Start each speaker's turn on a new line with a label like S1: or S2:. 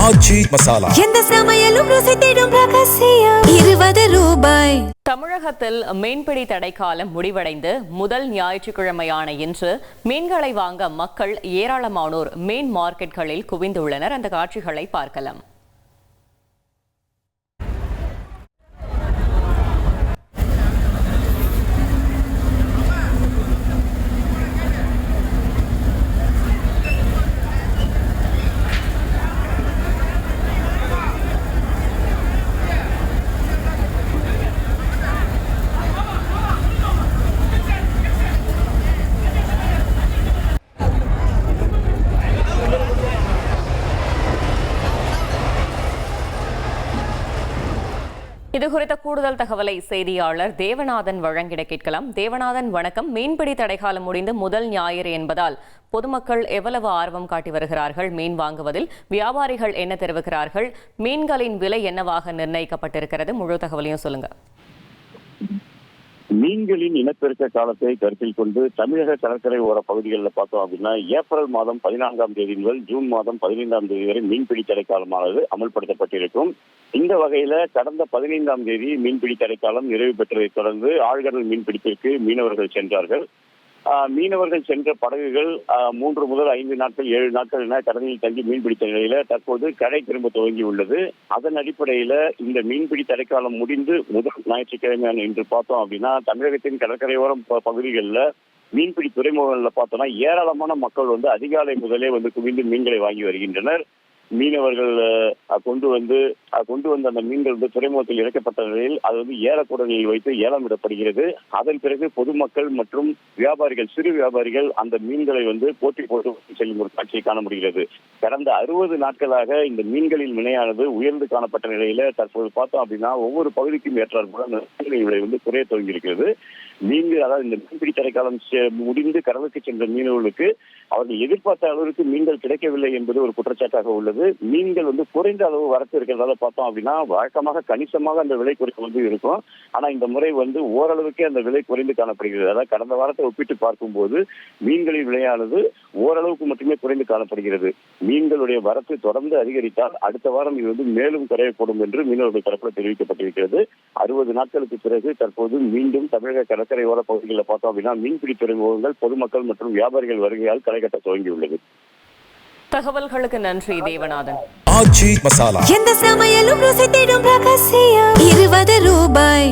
S1: ஆச்சி மசாலா.
S2: எந்த சமையலும் ருசி தேடும் ரகசியம். 20 ரூபாய்.
S3: தமிழகத்தில் மீன்பிடி தடைக்காலம் முடிவடைந்து முதல் ஞாயிற்றுக்கிழமையான இன்று மீன்களை வாங்க மக்கள் ஏராளமானோர் மீன் மார்க்கெட்களில் குவிந்துள்ளனர். அந்த காட்சிகளை பார்க்கலாம். இது குறித்த கூடுதல் தகவலை செய்தியாளர் தேவநாதன் வழங்கிட கேட்கலாம். தேவநாதன், வணக்கம். மீன்பிடி தடைக்காலம் முடிந்து முதல் ஞாயிறு என்பதால் பொதுமக்கள் எவ்வளவு ஆர்வம் காட்டி வருகிறார்கள் மீன் வாங்குவதில்? வியாபாரிகள் என்ன தெரிவிக்கிறார்கள்? மீன்களின் விலை என்னவாக நிர்ணயிக்கப்பட்டிருக்கிறது? முழு தகவலையும் சொல்லுங்க.
S4: மீன்களின் இனப்பெருக்க காலத்தை கருத்தில் கொண்டு தமிழக கடற்கரை ஓர பகுதிகளில் பார்த்தோம் அப்படின்னா ஏப்ரல் மாதம் 14ஆம் தேதி முதல் ஜூன் மாதம் 15ஆம் தேதி வரை மீன்பிடி தடைக்காலமானது அமல்படுத்தப்பட்டிருக்கும். இந்த வகையில கடந்த 15ஆம் தேதி மீன்பிடி தடைக்காலம் நிறைவு பெற்றதை தொடர்ந்து ஆழ்கடல் மீன்பிடிப்பிற்கு மீனவர்கள் சென்றார்கள். மீனவர்கள் சென்ற படகுகள் 3 முதல் 5 நாட்கள் 7 நாட்கள் என கடலில் தங்கி மீன்பிடித்த நிலையில தற்போது கடை திரும்ப துவங்கி உள்ளது. அதன் அடிப்படையில இந்த மீன்பிடி தடைக்காலம் முடிந்து முதல் ஞாயிற்றுக்கிழமை என்று பார்த்தோம் அப்படின்னா தமிழகத்தின் கடற்கரையோரம் பகுதிகளில் மீன்பிடி துறைமுகங்களில் பார்த்தோம்னா ஏராளமான மக்கள் அதிகாலை முதலே குவிந்து மீன்களை வாங்கி வருகின்றனர். மீனவர்கள் கொண்டு வந்து அந்த மீன்கள் துறைமுகத்தில் இறக்கப்பட்ட நிலையில் அது ஏலக்கூடங்களில் வைத்து ஏலம் விடப்படுகிறது. அதன் பிறகு பொதுமக்கள் மற்றும் வியாபாரிகள், சிறு வியாபாரிகள் அந்த மீன்களை போட்டி போட்டு செல்லும் ஒரு காட்சியை காண முடிகிறது. கடந்த 60 நாட்களாக இந்த மீன்களின் விலையானது உயர்ந்து காணப்பட்ட நிலையில தற்போது பார்த்தோம் அப்படின்னா ஒவ்வொரு பகுதிக்கும் ஏற்றார் கூட அந்த மீன்களின் விலை குறைய துவங்கி இருக்கிறது. மீன்கள், அதாவது இந்த மீன்பிடி தடைக்காலம் முடிந்து கடலுக்கு சென்ற மீனவர்களுக்கு அவர்கள் எதிர்பார்த்த அளவிற்கு மீன்கள் கிடைக்கவில்லை என்பது ஒரு குற்றச்சாட்டாக உள்ளது. மீன்கள் குறைந்த அளவு வரத்து இருக்கிறதால பார்த்தோம் அப்படின்னா வழக்கமாக கணிசமாக அந்த விலை குறைப்பு இருக்கும். ஆனா இந்த முறை ஓரளவுக்கே அந்த விலை குறைந்து காணப்படுகிறது. அதாவது கடந்த வாரத்தை ஒப்பிட்டு பார்க்கும்போது மீன்களின் விலையானது ஓரளவுக்கு மட்டுமே குறைந்து காணப்படுகிறது. மீன்களுடைய வரத்து தொடர்ந்து அதிகரித்தால் அடுத்த வாரம் இது மேலும் குறையக்கூடும் என்று மீனவர்கள் தரப்பில் தெரிவிக்கப்பட்டிருக்கிறது. 60 நாட்களுக்கு பிறகு தற்போது மீண்டும் தமிழக கடற்கரை ஓர பகுதிகளில் பார்த்தோம் அப்படின்னா மீன்பிடி துறைமுகங்கள் பொதுமக்கள் மற்றும் வியாபாரிகள் வருகையால் களை கட்ட துவங்கியுள்ளது.
S3: தகவல்களுக்கு நன்றி தேவநாதன்.
S1: ஆச்சி மசாலா.
S2: எந்த சமையலும் ருசி தேடும் ரகசியம். 20 ரூபாய்.